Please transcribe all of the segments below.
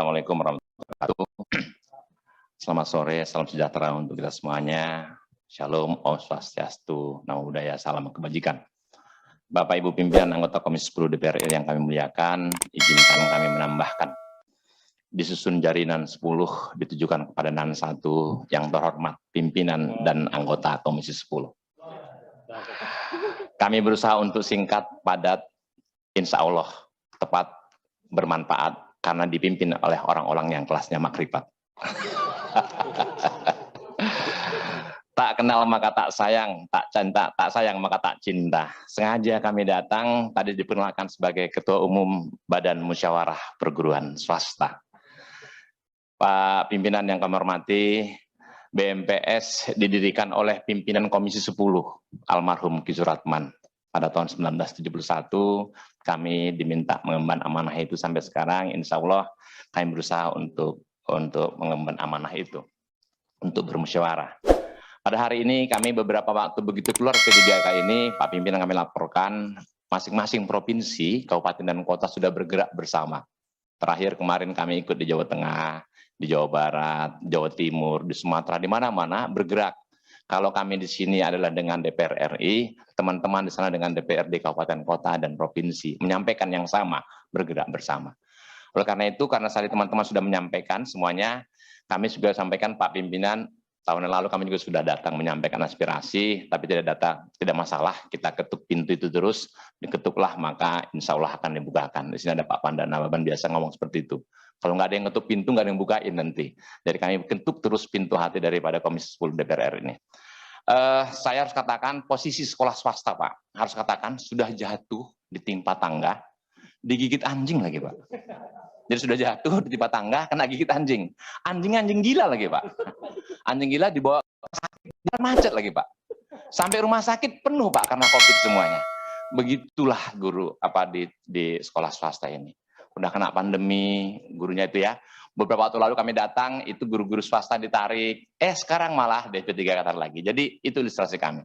Assalamualaikum warahmatullahi wabarakatuh. Selamat sore, salam sejahtera untuk kita semuanya. Shalom, Om Swastiastu, Namo Buddhaya, salam kebajikan. Bapak Ibu pimpinan anggota Komisi 10 DPR RI yang kami muliakan, izinkan kami menambahkan. Disusun jarinan 10 ditujukan kepada nan 1 yang terhormat pimpinan dan anggota Komisi 10. Kami berusaha untuk singkat, padat, insya Allah tepat, bermanfaat, karena dipimpin oleh orang-orang yang kelasnya makrifat. Tak kenal maka tak sayang, tak cinta, tak sayang maka tak cinta. Sengaja kami datang, tadi diperkenalkan sebagai Ketua Umum Badan Musyawarah Perguruan Swasta. Pak Pimpinan yang kami hormati, BMPS didirikan oleh pimpinan Komisi 10, almarhum Ki Suratman. Pada tahun 1971, kami diminta mengemban amanah itu sampai sekarang, insya Allah kami berusaha untuk mengemban amanah itu, untuk bermusyawarah. Pada hari ini kami beberapa waktu begitu keluar P3K ini, Pak Pimpinan kami laporkan, masing-masing provinsi, kabupaten dan kota sudah bergerak bersama. Terakhir kemarin kami ikut di Jawa Tengah, di Jawa Barat, Jawa Timur, di Sumatera, di mana-mana bergerak. Kalau kami di sini adalah dengan DPR RI, teman-teman di sana dengan DPRD Kabupaten Kota dan Provinsi, menyampaikan yang sama, bergerak bersama. Oleh karena itu, karena tadi teman-teman sudah menyampaikan semuanya, kami juga sampaikan Pak Pimpinan, tahun yang lalu kami juga sudah datang menyampaikan aspirasi, tapi tidak masalah, kita ketuk pintu itu terus, diketuklah maka insya Allah akan dibukakan. Di sini ada Pak Pandana Baban biasa ngomong seperti itu. Kalau nggak ada yang ketuk pintu, nggak ada yang bukain nanti. Jadi kami ketuk terus pintu hati daripada Komisi 10 DPR RI ini. Saya harus katakan posisi sekolah swasta, Pak, harus katakan sudah jatuh ditimpa tangga, digigit anjing lagi, Pak. Jadi sudah jatuh ditimpa tangga, kena gigit anjing. Anjing gila lagi, Pak. Anjing gila dibawa sakit, dan macet lagi, Pak. Sampai rumah sakit penuh, Pak, karena COVID semuanya. Begitulah guru di sekolah swasta ini. Udah kena pandemi, gurunya itu ya. Beberapa waktu lalu kami datang, itu guru-guru swasta ditarik. Sekarang malah DP3 Qatar lagi. Jadi itu ilustrasi kami.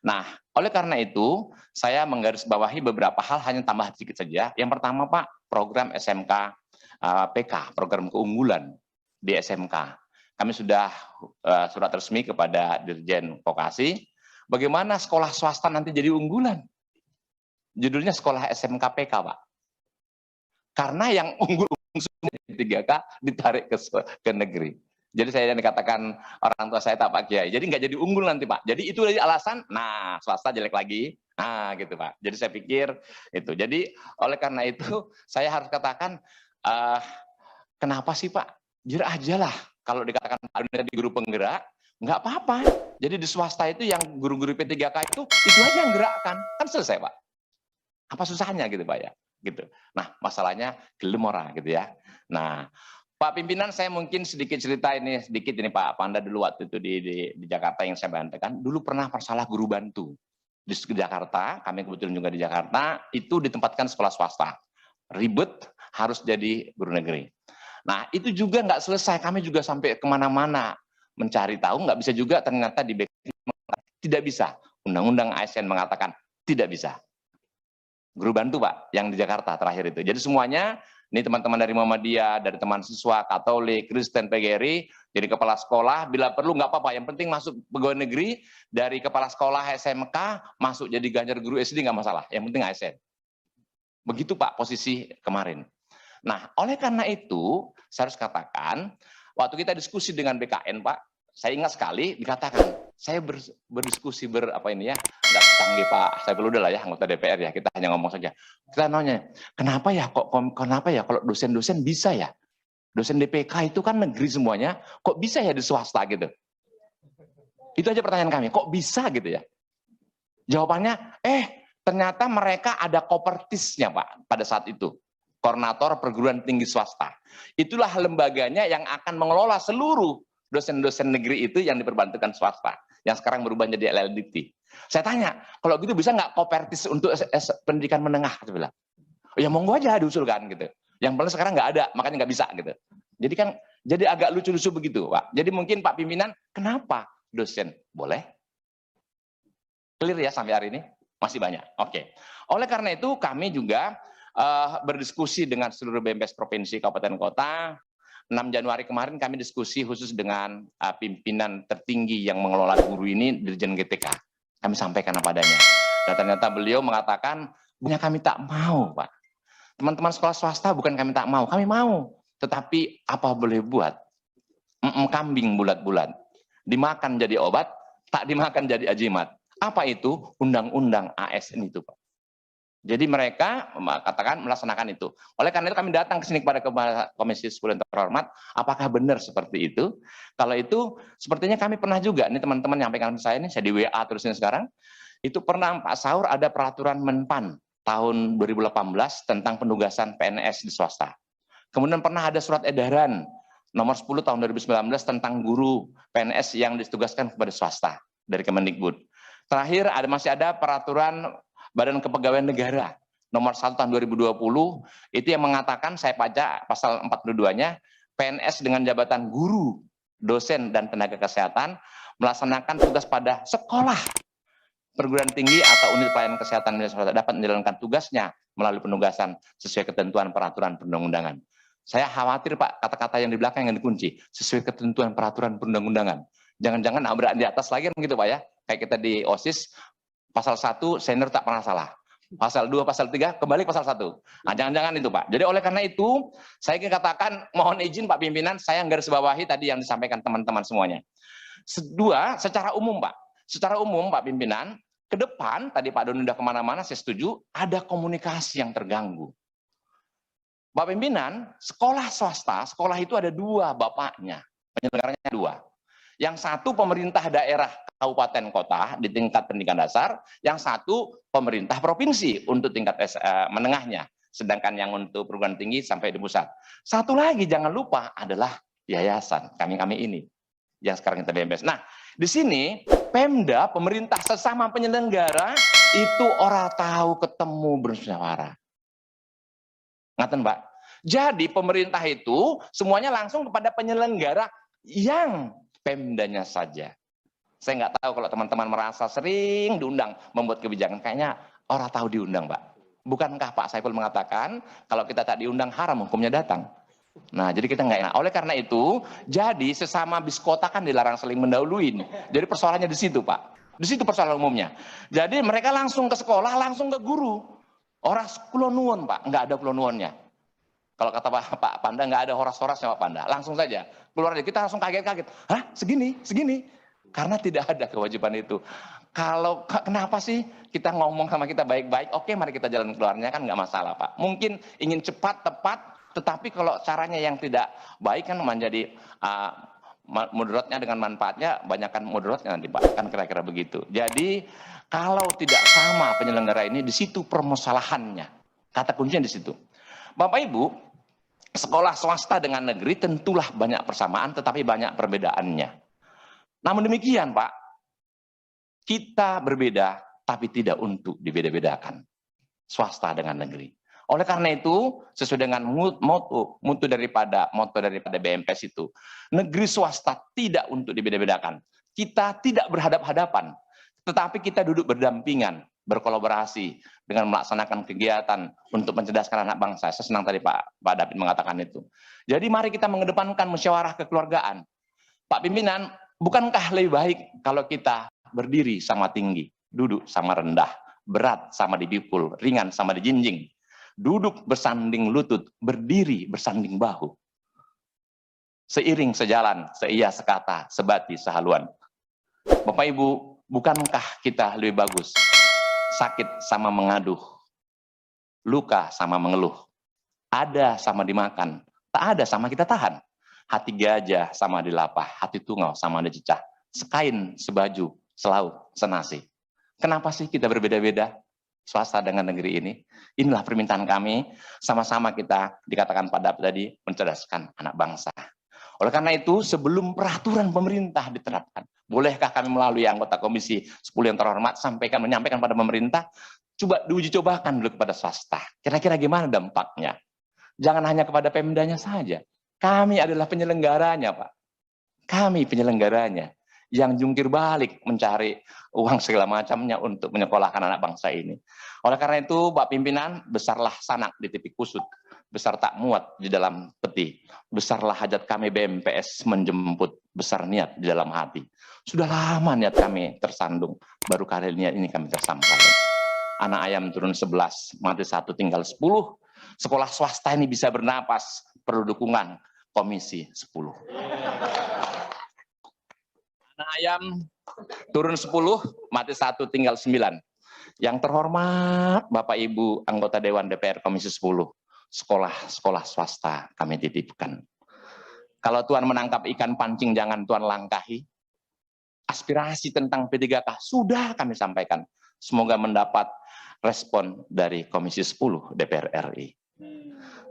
Nah, oleh karena itu, saya menggarisbawahi beberapa hal, hanya tambah sedikit saja. Yang pertama, Pak, program SMK PK, program keunggulan di SMK. Kami sudah surat resmi kepada Dirjen Vokasi, bagaimana sekolah swasta nanti jadi unggulan. Judulnya sekolah SMK PK, Pak. Karena yang unggul 3K ditarik ke negeri. Jadi saya yang dikatakan orang tua saya tak Pak Kiai. Jadi nggak jadi unggul nanti, Pak. Jadi itu dari alasan, nah swasta jelek lagi. Nah gitu, Pak. Jadi saya pikir itu. Jadi oleh karena itu saya harus katakan, kenapa sih Pak? Jujur aja lah. Kalau dikatakan di guru penggerak, nggak apa-apa. Jadi di swasta itu yang guru-guru P3K itu aja yang gerakkan. Kan selesai, Pak. Apa susahnya gitu, Pak ya? Gitu. Nah, masalahnya gelem ora gitu ya. Nah, Pak Pimpinan, saya mungkin sedikit cerita ini, Pak Panda dulu waktu itu di Jakarta yang saya bantakan, dulu pernah masalah guru bantu. Di Jakarta, kami kebetulan juga di Jakarta, itu ditempatkan sekolah swasta. Ribet, harus jadi guru negeri. Nah, itu juga nggak selesai, kami juga sampai kemana-mana mencari tahu, nggak bisa juga ternyata di tidak bisa. Undang-undang ASN mengatakan tidak bisa. Guru bantu, Pak, yang di Jakarta terakhir itu. Jadi semuanya, ini teman-teman dari Muhammadiyah, dari teman siswa, Katolik, Kristen, PGRI, jadi kepala sekolah, bila perlu nggak apa-apa, yang penting masuk pegawai negeri, dari kepala sekolah SMK, masuk jadi ganjar guru SD nggak masalah, yang penting ASN. Begitu, Pak, posisi kemarin. Nah, oleh karena itu, saya harus katakan, waktu kita diskusi dengan BKN, Pak, saya ingat sekali dikatakan, saya berdiskusi nggak canggih Pak, saya perlu udah lah ya anggota DPR ya, kita hanya ngomong saja. Kita nanya, kenapa ya kalau dosen-dosen bisa ya? Dosen DPK itu kan negeri semuanya, kok bisa ya di swasta gitu? Itu aja pertanyaan kami, kok bisa gitu ya? Jawabannya, ternyata mereka ada kopertisnya Pak pada saat itu. Koordinator perguruan tinggi swasta. Itulah lembaganya yang akan mengelola seluruh dosen-dosen negeri itu yang diperbantukan swasta, yang sekarang berubah jadi LLDT. Saya tanya, kalau gitu bisa nggak kopertis untuk pendidikan menengah? Saya bilang, ya monggo aja diusulkan gitu. Yang paling sekarang nggak ada, makanya nggak bisa gitu. Jadi kan, jadi agak lucu-lucu begitu, Pak. Jadi mungkin Pak Pimpinan, kenapa dosen? Boleh? Clear ya sampai hari ini? Masih banyak. Oke. Oleh karena itu kami juga berdiskusi dengan seluruh BMPS Provinsi, Kabupaten, Kota. 6 Januari kemarin kami diskusi khusus dengan pimpinan tertinggi yang mengelola guru ini, Dirjen GTK. Kami sampaikan apa adanya. Dan ternyata beliau mengatakan, bukannya kami tak mau, Pak. Teman-teman sekolah swasta bukan kami tak mau, kami mau. Tetapi apa boleh buat? Kambing bulat-bulat. Dimakan jadi obat, tak dimakan jadi ajimat. Apa itu? Undang-undang ASN itu, Pak. Jadi mereka katakan melaksanakan itu. Oleh karena itu kami datang ke sini kepada Komisi 10 yang terhormat, apakah benar seperti itu? Kalau itu, sepertinya kami pernah juga, ini teman-teman nyampaikan saya ini, saya di WA terus ini sekarang, itu pernah Pak Saur ada peraturan Menpan tahun 2018 tentang penugasan PNS di swasta. Kemudian pernah ada surat edaran nomor 10 tahun 2019 tentang guru PNS yang ditugaskan kepada swasta dari Kemendikbud. Terakhir masih ada peraturan Badan Kepegawaian Negara nomor 1 tahun 2020 itu yang mengatakan, saya baca pasal 42-nya, PNS dengan jabatan guru, dosen dan tenaga kesehatan melaksanakan tugas pada sekolah perguruan tinggi atau unit pelayanan kesehatan dapat menjalankan tugasnya melalui penugasan sesuai ketentuan peraturan perundang-undangan. Saya khawatir Pak, kata-kata yang di belakang yang dikunci, sesuai ketentuan peraturan perundang-undangan. Jangan-jangan nabrak di atas lagi begitu Pak ya. Kayak kita di OSIS, pasal 1 senior tak pernah salah. Pasal 2, pasal 3, kembali pasal 1. Nah, jangan-jangan itu Pak. Jadi oleh karena itu, saya ingin katakan, mohon izin Pak Pimpinan, saya garis bawahi tadi yang disampaikan teman-teman semuanya. Dua, secara umum Pak. Secara umum Pak Pimpinan, ke depan, tadi Pak Doni sudah kemana-mana, saya setuju, ada komunikasi yang terganggu. Pak Pimpinan, sekolah swasta, sekolah itu ada 2 bapaknya, penyelenggaranya 2. Yang satu pemerintah daerah kabupaten kota di tingkat pendidikan dasar, yang satu pemerintah provinsi untuk tingkat menengahnya, sedangkan yang untuk perguruan tinggi sampai di pusat. Satu lagi jangan lupa adalah yayasan kami ini yang sekarang kita BMPS. Nah, di sini Pemda, pemerintah sesama penyelenggara itu orang tahu ketemu bermusyawarah. Ngaten Pak. Jadi pemerintah itu semuanya langsung kepada penyelenggara yang Pemdanya saja. Saya nggak tahu kalau teman-teman merasa sering diundang membuat kebijakan, kayaknya orang tahu diundang Pak. Bukankah Pak Saiful mengatakan kalau kita tak diundang haram hukumnya datang. Nah jadi kita nggak enak. Oleh karena itu, jadi sesama biskota kan dilarang saling mendahuluin. Jadi persoalannya di situ Pak. Di situ persoalan umumnya. Jadi mereka langsung ke sekolah, langsung ke guru. Orang kulonuon Pak, nggak ada kulonuonnya. Kalau kata Pak Panda, nggak ada horas-horasnya Pak Panda. Langsung saja. Keluar aja, kita langsung kaget-kaget. Hah? Segini? Segini? Karena tidak ada kewajiban itu. Kalau kenapa sih kita ngomong sama kita baik-baik, oke mari kita jalan keluarnya, kan nggak masalah Pak. Mungkin ingin cepat, tepat, tetapi kalau caranya yang tidak baik kan menjadi mudaratnya dengan manfaatnya, banyakkan mudaratnya nanti Pak. Kan kira-kira begitu. Jadi kalau tidak sama penyelenggara ini, di situ permasalahannya. Kata kuncinya di situ. Bapak Ibu, sekolah swasta dengan negeri tentulah banyak persamaan tetapi banyak perbedaannya. Namun demikian Pak, kita berbeda tapi tidak untuk dibeda-bedakan. Swasta dengan negeri. Oleh karena itu, sesuai dengan mutu daripada BMPS itu, negeri swasta tidak untuk dibeda-bedakan. Kita tidak berhadap-hadapan, tetapi kita duduk berdampingan, berkolaborasi dengan melaksanakan kegiatan untuk mencerdaskan anak bangsa. Saya senang tadi Pak David mengatakan itu. Jadi mari kita mengedepankan musyawarah kekeluargaan. Pak Pimpinan, bukankah lebih baik kalau kita berdiri sama tinggi, duduk sama rendah, berat sama dipikul, ringan sama dijinjing, duduk bersanding lutut, berdiri bersanding bahu. Seiring sejalan, seia sekata, sebati sehaluan. Bapak Ibu, bukankah kita lebih bagus sakit sama mengaduh, luka sama mengeluh, ada sama dimakan, tak ada sama kita tahan, hati gajah sama dilapah, hati tungau sama dicecah, sekain sebaju, selaut senasi. Kenapa sih kita berbeda-beda, swasta dengan negeri ini? Inilah permintaan kami, sama-sama kita dikatakan pada tadi mencerdaskan anak bangsa. Oleh karena itu, sebelum peraturan pemerintah diterapkan, bolehkah kami melalui anggota Komisi 10 yang terhormat menyampaikan pada pemerintah, coba diuji cobakan dulu kepada swasta. Kira-kira gimana dampaknya? Jangan hanya kepada Pemdanya saja. Kami adalah penyelenggaranya, Pak. Kami penyelenggaranya. yang jungkir balik mencari uang segala macamnya untuk menyekolahkan anak bangsa ini. Oleh karena itu, Pak Pimpinan, besarlah sanak di titik kusut, besar tak muat di dalam peti, besarlah hajat kami BMPS menjemput, besar niat di dalam hati. Sudah lama niat kami tersandung, baru kali ini kami tersampaikan. Anak ayam turun 11, mati 1 tinggal 10. Sekolah swasta ini bisa bernapas, perlu dukungan Komisi 10. Anak ayam turun 10, mati 1 tinggal 9. Yang terhormat Bapak Ibu anggota Dewan DPR Komisi 10, sekolah swasta kami titipkan. Kalau Tuhan menangkap ikan pancing, jangan Tuhan langkahi. Aspirasi tentang P3K sudah kami sampaikan. Semoga mendapat respon dari Komisi 10 DPR RI.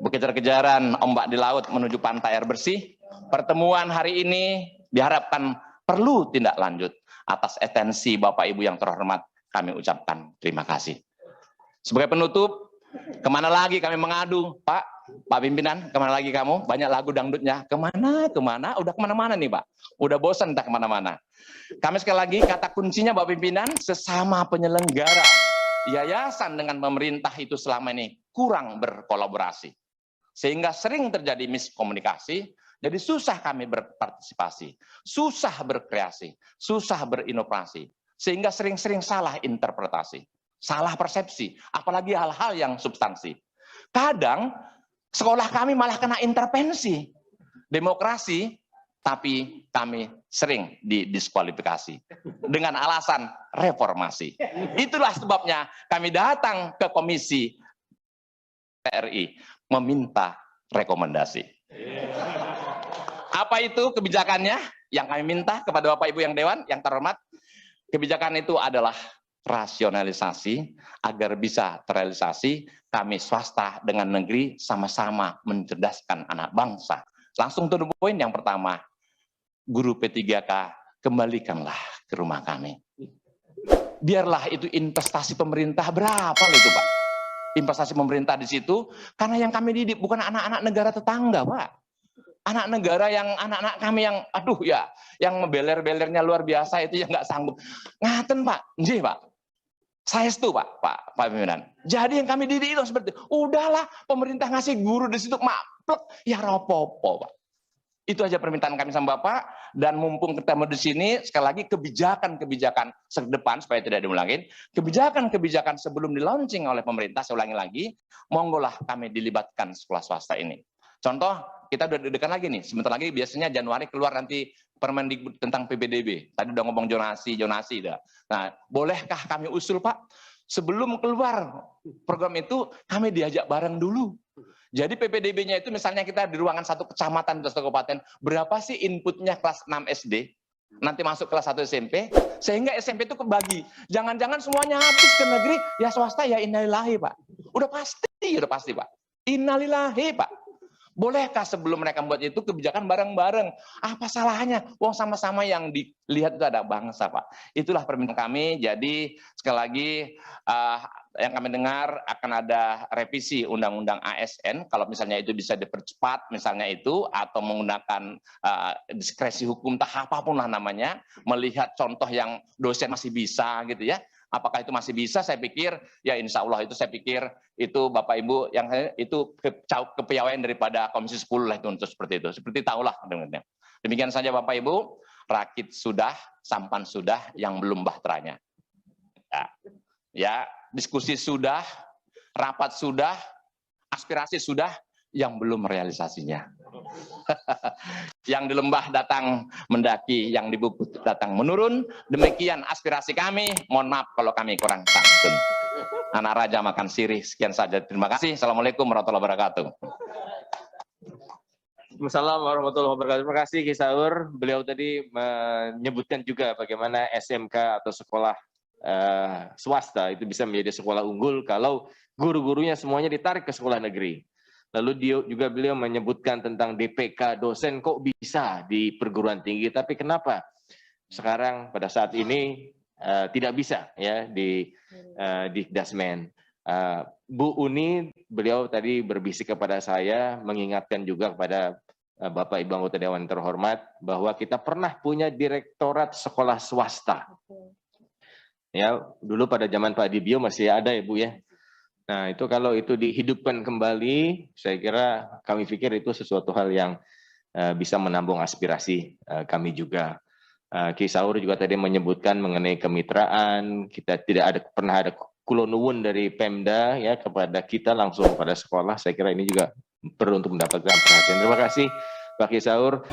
Kejar-kejaran ombak di laut menuju pantai air bersih. Pertemuan hari ini diharapkan perlu tindak lanjut. Atas atensi Bapak Ibu yang terhormat, kami ucapkan terima kasih. Sebagai penutup, kemana lagi kami mengadu, Pak Pimpinan, kemana lagi kamu? Banyak lagu dangdutnya, kemana, udah kemana-mana nih Pak. Udah bosan tak kemana-mana. Kami sekali lagi, kata kuncinya Bapak Pimpinan, sesama penyelenggara yayasan dengan pemerintah itu selama ini kurang berkolaborasi. Sehingga sering terjadi miskomunikasi, jadi susah kami berpartisipasi, susah berkreasi, susah berinovasi. Sehingga sering-sering salah interpretasi, salah persepsi, apalagi hal-hal yang substansi. Kadang sekolah kami malah kena intervensi demokrasi, tapi kami sering didiskualifikasi dengan alasan reformasi. Itulah sebabnya kami datang ke Komisi RI meminta rekomendasi. Apa itu kebijakannya yang kami minta kepada Bapak Ibu yang Dewan yang terhormat? Kebijakan itu adalah rasionalisasi agar bisa terrealisasi. Kami swasta dengan negeri sama-sama mencerdaskan anak bangsa. Langsung to the point, yang pertama, guru P3K kembalikanlah ke rumah kami. Biarlah itu investasi pemerintah, berapa itu Pak? Investasi pemerintah di situ, karena yang kami didik bukan anak-anak negara tetangga Pak. Anak negara yang anak-anak kami yang aduh ya, yang beler-belernya luar biasa itu yang nggak sanggup. Ngaten Pak, nggih Pak. Saya setuju Pak Pimpinan. Jadi yang kami didik itu seperti, udahlah pemerintah ngasih guru di situ maplek, ya ropopo Pak. Itu aja permintaan kami sama Bapak, dan mumpung ketemu di sini, sekali lagi kebijakan-kebijakan sedepan supaya tidak diulangin, kebijakan-kebijakan sebelum di-launching oleh pemerintah, saya ulangi lagi, monggolah kami dilibatkan sekolah swasta ini. Contoh, kita udah deg-degan lagi nih, sebentar lagi biasanya Januari keluar nanti Permendikbud tentang PPDB. Tadi udah ngomong zonasi dah. Nah, bolehkah kami usul Pak? Sebelum keluar program itu, kami diajak bareng dulu. Jadi PPDB-nya itu misalnya kita di ruangan satu kecamatan atau satu kabupaten, berapa sih inputnya kelas 6 SD? Nanti masuk kelas 1 SMP, sehingga SMP itu kebagi. Jangan-jangan semuanya habis ke negeri, ya swasta ya innalillahi Pak. Udah pasti Pak. Innalillahi Pak. Bolehkah sebelum mereka membuat itu kebijakan bareng-bareng? Apa salahnya? Wong sama-sama yang dilihat itu ada bangsa, Pak. Itulah permintaan kami. Jadi sekali lagi yang kami dengar akan ada revisi Undang-Undang ASN. Kalau misalnya itu bisa dipercepat, misalnya itu, atau menggunakan diskresi hukum, tak apapun lah namanya, melihat contoh yang dosen masih bisa gitu ya. Apakah itu masih bisa? Saya pikir ya insya Allah itu saya pikir itu Bapak Ibu yang itu kepiawaian daripada Komisi 10 lah itu untuk seperti itu. Seperti tahulah. Demikian saja Bapak Ibu, rakit sudah, sampan sudah, yang belum bahteranya. Ya, diskusi sudah, rapat sudah, aspirasi sudah, yang belum realisasinya. Yang di lembah datang mendaki, yang di bukit datang menurun. Demikian aspirasi kami. Mohon maaf kalau kami kurang santun. Anak raja makan sirih. Sekian saja. Terima kasih. Assalamualaikum warahmatullahi wabarakatuh. Assalamualaikum warahmatullahi wabarakatuh. Terima kasih Ki Saur. Beliau tadi menyebutkan juga bagaimana SMK atau sekolah swasta itu bisa menjadi sekolah unggul kalau guru-gurunya semuanya ditarik ke sekolah negeri. Lalu beliau menyebutkan tentang DPK dosen kok bisa di perguruan tinggi, tapi kenapa sekarang pada saat ini tidak bisa ya di Dasmen. Bu Uni, beliau tadi berbisik kepada saya, mengingatkan juga kepada Bapak Ibu anggota Dewan terhormat, bahwa kita pernah punya direktorat sekolah swasta. Ya, dulu pada zaman Pak Dibio masih ada ya Bu ya. Nah itu kalau itu dihidupkan kembali, saya kira kami pikir itu sesuatu hal yang bisa menambung aspirasi kami juga. Ki Saur juga tadi menyebutkan mengenai kemitraan, kita tidak pernah ada kulonuwun dari Pemda ya kepada kita langsung pada sekolah. Saya kira ini juga perlu untuk mendapatkan perhatian. Terima kasih Pak Ki Saur.